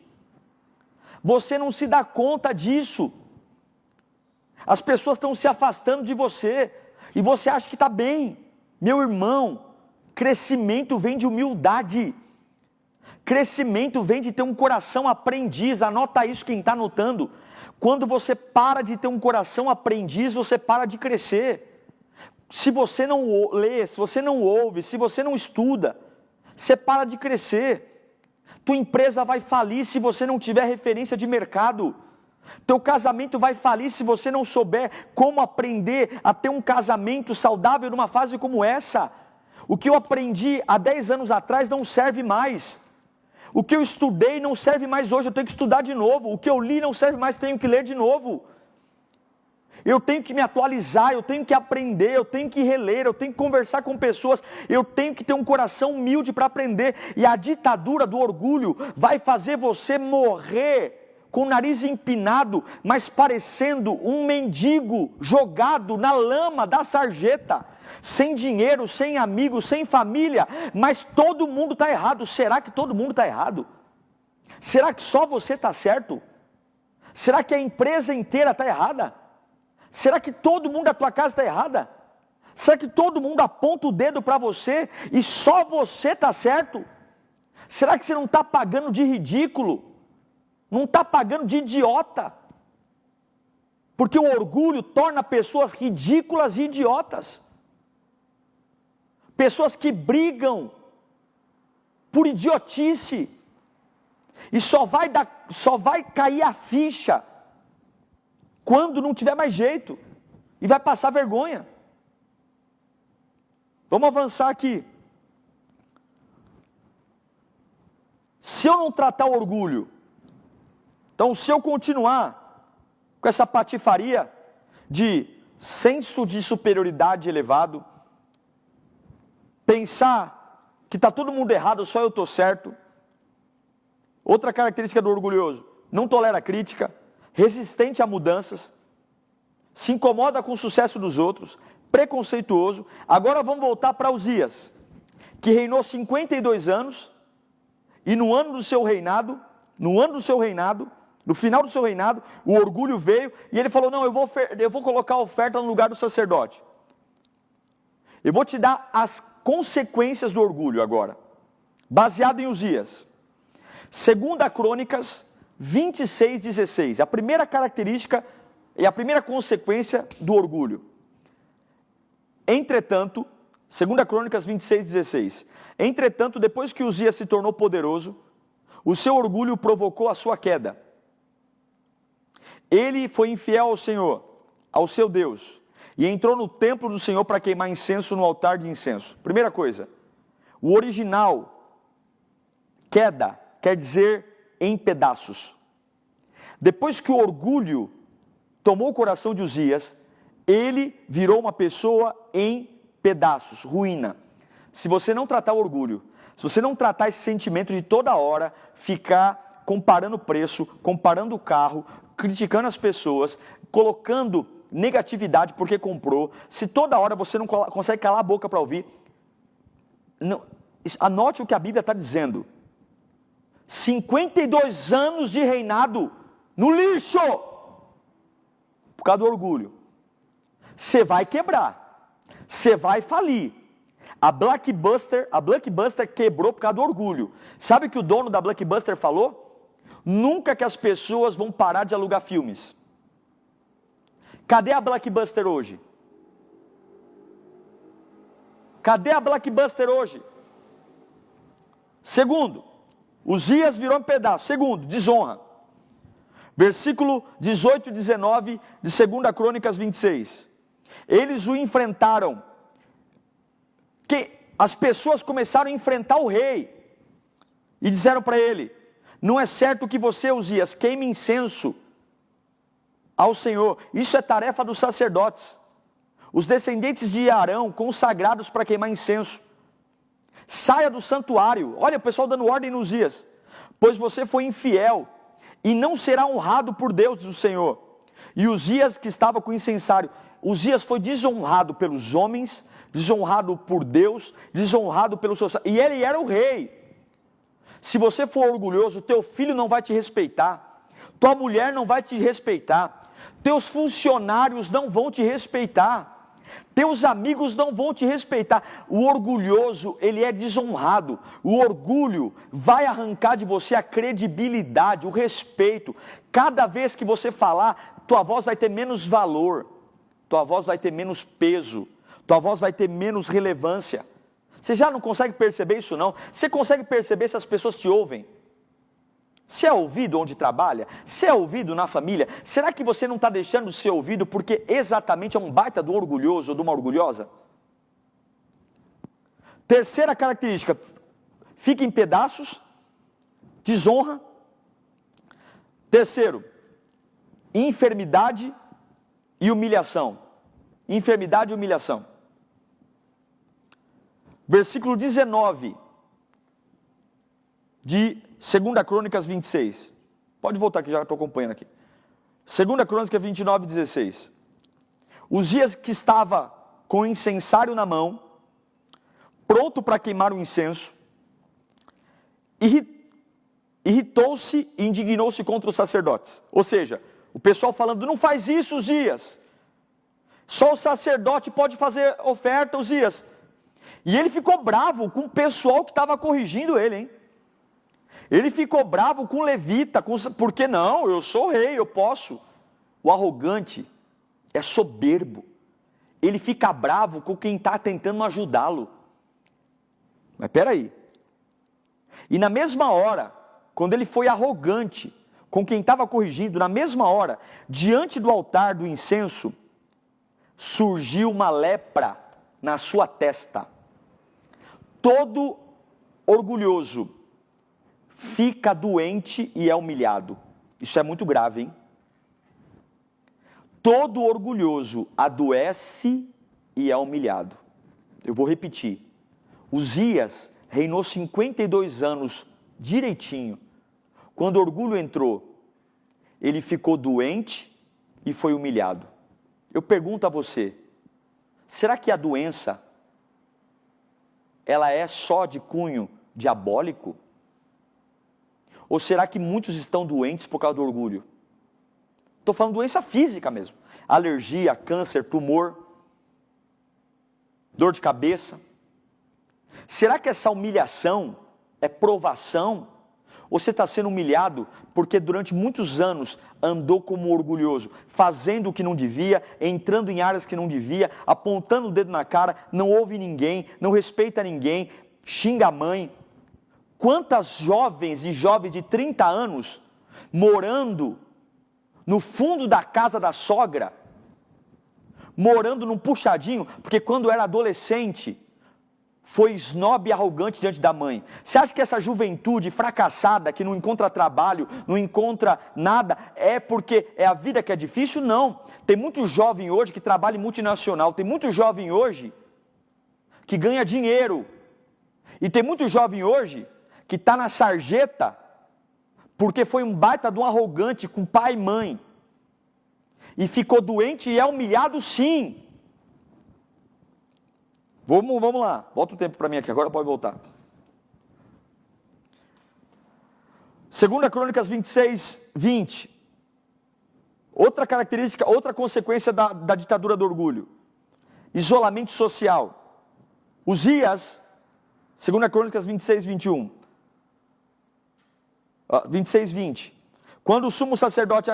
Você não se dá conta disso. As pessoas estão se afastando de você e você acha que está bem. Meu irmão, crescimento vem de humildade. Crescimento vem de ter um coração aprendiz. Anota isso quem está anotando. Quando você para de ter um coração aprendiz, você para de crescer. Se você não lê, se você não ouve, se você não estuda, você para de crescer. Tua empresa vai falir se você não tiver referência de mercado. Teu casamento vai falir se você não souber como aprender a ter um casamento saudável numa fase como essa. O que eu aprendi há 10 anos atrás não serve mais. O que eu estudei não serve mais hoje, eu tenho que estudar de novo. O que eu li não serve mais, tenho que ler de novo. Eu tenho que me atualizar, eu tenho que aprender, eu tenho que reler, eu tenho que conversar com pessoas, eu tenho que ter um coração humilde para aprender. E a ditadura do orgulho vai fazer você morrer com o nariz empinado, mas parecendo um mendigo jogado na lama da sarjeta, sem dinheiro, sem amigos, sem família, mas todo mundo está errado. Será que todo mundo está errado? Será que só você está certo? Será que a empresa inteira está errada? Será que todo mundo da tua casa está errada? Será que todo mundo aponta o dedo para você e só você está certo? Será que você não está pagando de ridículo? Não está pagando de idiota? Porque o orgulho torna pessoas ridículas e idiotas. Pessoas que brigam por idiotice. E só vai cair a ficha quando não tiver mais jeito. E vai passar vergonha. Vamos avançar aqui. Se eu não tratar o orgulho, então se eu continuar com essa patifaria de senso de superioridade elevado, pensar que está todo mundo errado, só eu estou certo. Outra característica do orgulhoso, não tolera crítica, resistente a mudanças, se incomoda com o sucesso dos outros, preconceituoso. Agora vamos voltar para Uzias, que reinou 52 anos, e no final do seu reinado, o orgulho veio, e ele falou, não, eu vou colocar a oferta no lugar do sacerdote. Eu vou te dar as consequências do orgulho agora, baseado em Uzias. 2 Crônicas 26:16, a primeira característica e a primeira consequência do orgulho. Entretanto, 2 Crônicas 26:16, entretanto, depois que Uzias se tornou poderoso, o seu orgulho provocou a sua queda. Ele foi infiel ao Senhor, ao seu Deus, e entrou no templo do Senhor para queimar incenso no altar de incenso. Primeira coisa, o original, queda, quer dizer em pedaços. Depois que o orgulho tomou o coração de Uzias, ele virou uma pessoa em pedaços, ruína. Se você não tratar o orgulho, se você não tratar esse sentimento de toda hora ficar comparando preço, comparando o carro, criticando as pessoas, colocando negatividade porque comprou, se toda hora você não consegue calar a boca para ouvir, não, anote o que a Bíblia está dizendo. 52 anos de reinado no lixo, por causa do orgulho. Você vai quebrar, você vai falir. A Blockbuster quebrou por causa do orgulho. Sabe o que o dono da Blockbuster falou? Nunca que as pessoas vão parar de alugar filmes. Cadê a Blockbuster hoje? Cadê a Blockbuster hoje? Segundo, Uzias virou um pedaço. Segundo, desonra. Versículo 18 e 19 de 2 Crônicas 26. Eles o enfrentaram. Que as pessoas começaram a enfrentar o rei. E disseram para ele, não é certo que você, Uzias, queime incenso ao Senhor. Isso é tarefa dos sacerdotes. Os descendentes de Arão, consagrados para queimar incenso. Saia do santuário. Olha o pessoal dando ordem nos Uzias. Pois você foi infiel e não será honrado por Deus do Senhor. E Uzias, que estava com o incensário, Uzias foi desonrado pelos homens, desonrado por Deus, desonrado pelo seu... E ele era o rei. Se você for orgulhoso, teu filho não vai te respeitar, tua mulher não vai te respeitar, teus funcionários não vão te respeitar, teus amigos não vão te respeitar. O orgulhoso, ele é desonrado. O orgulho vai arrancar de você a credibilidade, o respeito. Cada vez que você falar, tua voz vai ter menos valor, tua voz vai ter menos peso, tua voz vai ter menos relevância. Você já não consegue perceber isso não? Você consegue perceber se as pessoas te ouvem? Você é ouvido onde trabalha? Você é ouvido na família? Será que você não está deixando de ser ouvido porque exatamente é um baita do orgulhoso ou de uma orgulhosa? Terceira característica, fica em pedaços, desonra. Terceiro, enfermidade e humilhação. Enfermidade e humilhação. Versículo 19 de 2 Crônicas 26. Pode voltar aqui, já estou acompanhando aqui. 2 Crônicas 29, 16. Uzias, que estava com o incensário na mão, pronto para queimar o incenso, irritou-se e indignou-se contra os sacerdotes. Ou seja, o pessoal falando, não faz isso, Uzias. Só o sacerdote pode fazer oferta, Uzias. E ele ficou bravo com o pessoal que estava corrigindo ele, hein? Ele ficou bravo com o levita, porque não, eu sou rei, eu posso. O arrogante é soberbo. Ele fica bravo com quem está tentando ajudá-lo. Mas peraí. E na mesma hora, quando ele foi arrogante com quem estava corrigindo, na mesma hora, diante do altar do incenso, surgiu uma lepra na sua testa. Todo orgulhoso fica doente e é humilhado. Isso é muito grave, hein? Todo orgulhoso adoece e é humilhado. Eu vou repetir. Uzias reinou 52 anos direitinho. Quando o orgulho entrou, ele ficou doente e foi humilhado. Eu pergunto a você, será que a doença, ela é só de cunho diabólico? Ou será que muitos estão doentes por causa do orgulho? Estou falando doença física mesmo. Alergia, câncer, tumor, dor de cabeça. Será que essa humilhação é provação? Ou você está sendo humilhado porque durante muitos anos andou como orgulhoso, fazendo o que não devia, entrando em áreas que não devia, apontando o dedo na cara, não ouve ninguém, não respeita ninguém, xinga a mãe. Quantas jovens e jovens de 30 anos morando no fundo da casa da sogra, morando num puxadinho, porque quando era adolescente foi snob e arrogante diante da mãe. Você acha que essa juventude fracassada, que não encontra trabalho, não encontra nada, é porque é a vida que é difícil? Não. Tem muito jovem hoje que trabalha em multinacional, tem muito jovem hoje que ganha dinheiro, e tem muito jovem hoje que está na sarjeta, porque foi um baita de um arrogante com pai e mãe, e ficou doente e é humilhado sim. Vamos lá, volta o tempo para mim aqui, agora pode voltar. 2 Crônicas 26, 20. Outra característica, outra consequência da ditadura do orgulho. Isolamento social. Uzias, 2 Crônicas 26, 21. 26, 20. Quando o sumo sacerdote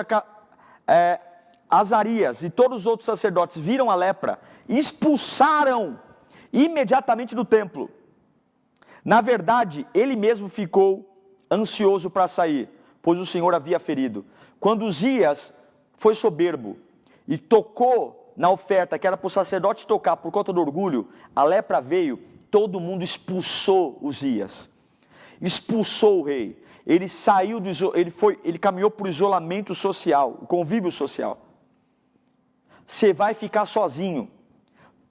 Azarias e todos os outros sacerdotes viram a lepra, expulsaram imediatamente do templo. Na verdade, ele mesmo ficou ansioso para sair, pois o Senhor havia ferido. Quando Uzias foi soberbo e tocou na oferta que era para o sacerdote tocar por conta do orgulho, a lepra veio, todo mundo expulsou Uzias. Expulsou o rei. Ele saiu ele caminhou para o isolamento social, o convívio social. Você vai ficar sozinho.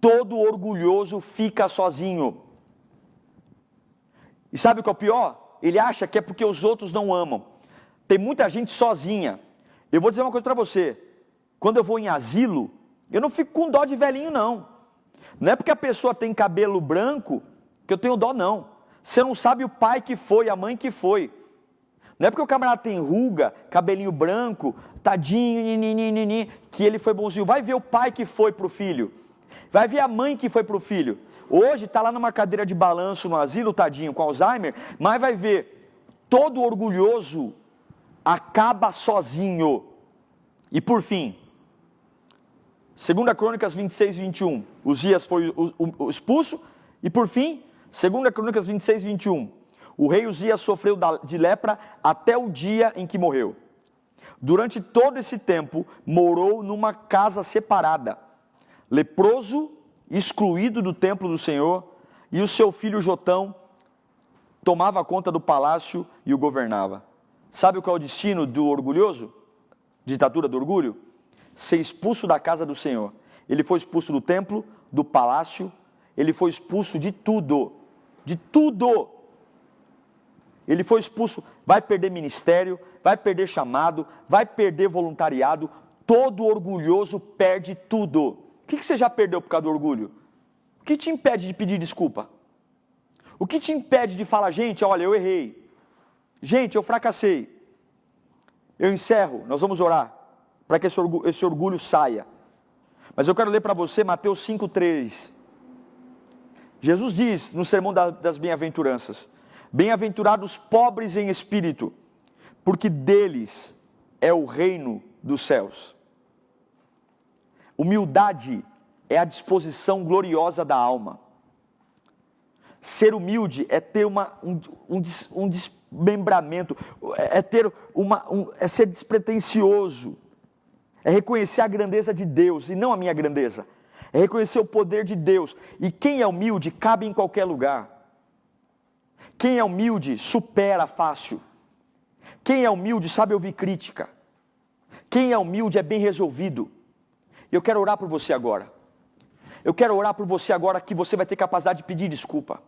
Todo orgulhoso fica sozinho. E sabe o que é o pior? Ele acha que é porque os outros não amam. Tem muita gente sozinha. Eu vou dizer uma coisa para você. Quando eu vou em asilo, eu não fico com dó de velhinho, não. Não é porque a pessoa tem cabelo branco que eu tenho dó, não. Você não sabe o pai que foi, a mãe que foi. Não é porque o camarada tem ruga, cabelinho branco, tadinho, que ele foi bonzinho. Vai ver o pai que foi para o filho. Vai ver a mãe que foi para o filho. Hoje está lá numa cadeira de balanço no asilo, tadinho, com Alzheimer, mas vai ver, todo orgulhoso acaba sozinho. E por fim, 2 Crônicas 26, 21, Uzias foi expulso, e por fim, 2 Crônicas 26, 21, o rei Uzias sofreu de lepra até o dia em que morreu. Durante todo esse tempo, morou numa casa separada, leproso, excluído do templo do Senhor, e o seu filho Jotão tomava conta do palácio e o governava. Sabe qual é o destino do orgulhoso? Ditadura do orgulho? Ser expulso da casa do Senhor. Ele foi expulso do templo, do palácio, ele foi expulso de tudo. De tudo! Ele foi expulso, vai perder ministério, vai perder chamado, vai perder voluntariado. Todo orgulhoso perde tudo. O que você já perdeu por causa do orgulho? O que te impede de pedir desculpa? O que te impede de falar, gente, olha, eu errei. Gente, eu fracassei. Eu encerro, nós vamos orar para que esse orgulho saia. Mas eu quero ler para você Mateus 5,3. Jesus diz no sermão das bem-aventuranças: bem-aventurados pobres em espírito, porque deles é o reino dos céus. Humildade é a disposição gloriosa da alma. Ser humilde é ter um desmembramento, é ser despretensioso, é reconhecer a grandeza de Deus e não a minha grandeza, é reconhecer o poder de Deus. E quem é humilde cabe em qualquer lugar. Quem é humilde supera fácil. Quem é humilde sabe ouvir crítica. Quem é humilde é bem resolvido. Eu quero orar por você agora. Eu quero orar por você agora que você vai ter capacidade de pedir desculpa.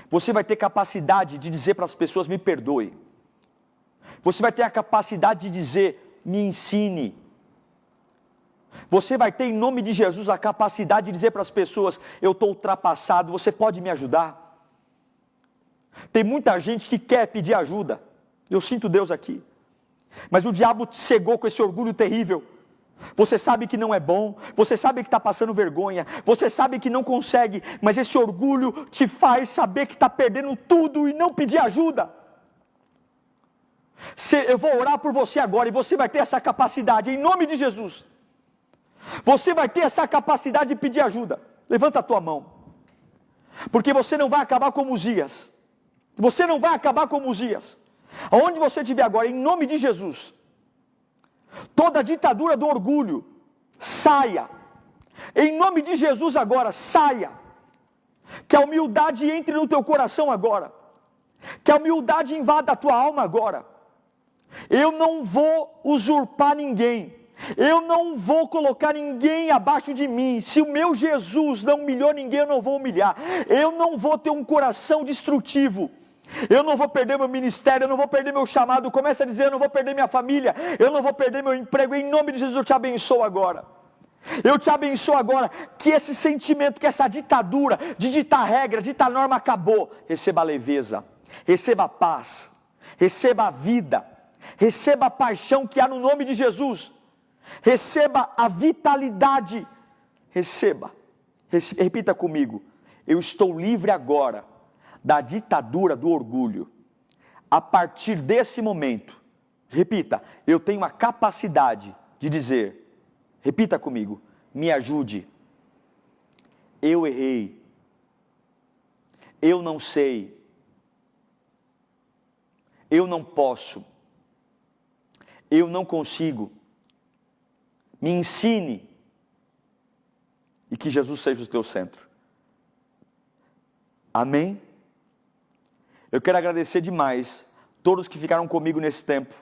Você vai ter capacidade de dizer para as pessoas, me perdoe. Você vai ter a capacidade de dizer, me ensine. Você vai ter em nome de Jesus a capacidade de dizer para as pessoas, eu estou ultrapassado, você pode me ajudar? Tem muita gente que quer pedir ajuda. Eu sinto Deus aqui. Mas o diabo te cegou com esse orgulho terrível. Você sabe que não é bom, você sabe que está passando vergonha, você sabe que não consegue, mas esse orgulho te faz saber que está perdendo tudo e não pedir ajuda. Eu vou orar por você agora e você vai ter essa capacidade, em nome de Jesus. Você vai ter essa capacidade de pedir ajuda. Levanta a tua mão. Porque você não vai acabar como Uzias. Você não vai acabar como Uzias. Aonde você estiver agora, em nome de Jesus, toda a ditadura do orgulho, saia. Em nome de Jesus agora, saia. Que a humildade entre no teu coração agora. Que a humildade invada a tua alma agora. Eu não vou usurpar ninguém. Eu não vou colocar ninguém abaixo de mim. Se o meu Jesus não humilhou ninguém, eu não vou humilhar. Eu não vou ter um coração destrutivo. Eu não vou perder meu ministério, eu não vou perder meu chamado. Começa a dizer, eu não vou perder minha família, eu não vou perder meu emprego. Em nome de Jesus eu te abençoo agora. Eu te abençoo agora que esse sentimento, que essa ditadura de ditar regra, ditar norma acabou. Receba a leveza, receba a paz, receba a vida, receba a paixão que há no nome de Jesus. Receba a vitalidade. Receba. Repita comigo. Eu estou livre agora da ditadura do orgulho. A partir desse momento, repita, eu tenho a capacidade de dizer, repita comigo, me ajude. Eu errei. Eu não sei. Eu não posso. Eu não consigo. Me ensine. E que Jesus seja o teu centro. Amém? Eu quero agradecer demais todos que ficaram comigo nesse tempo.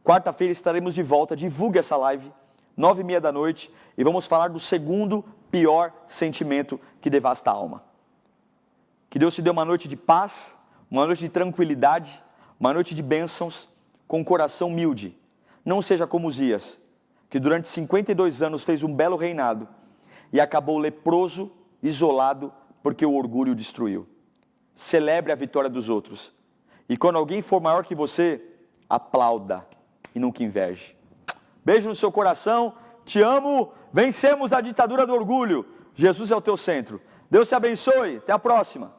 Quarta-feira estaremos de volta. Divulgue essa live, 9h30 da noite, e vamos falar do segundo pior sentimento que devasta a alma. Que Deus te dê uma noite de paz, uma noite de tranquilidade, uma noite de bênçãos, com um coração humilde. Não seja como Uzias, que durante 52 anos fez um belo reinado e acabou leproso, isolado, porque o orgulho o destruiu. Celebre a vitória dos outros. E quando alguém for maior que você, aplauda e nunca inveje. Beijo no seu coração, te amo, vencemos a ditadura do orgulho. Jesus é o teu centro. Deus te abençoe, até a próxima.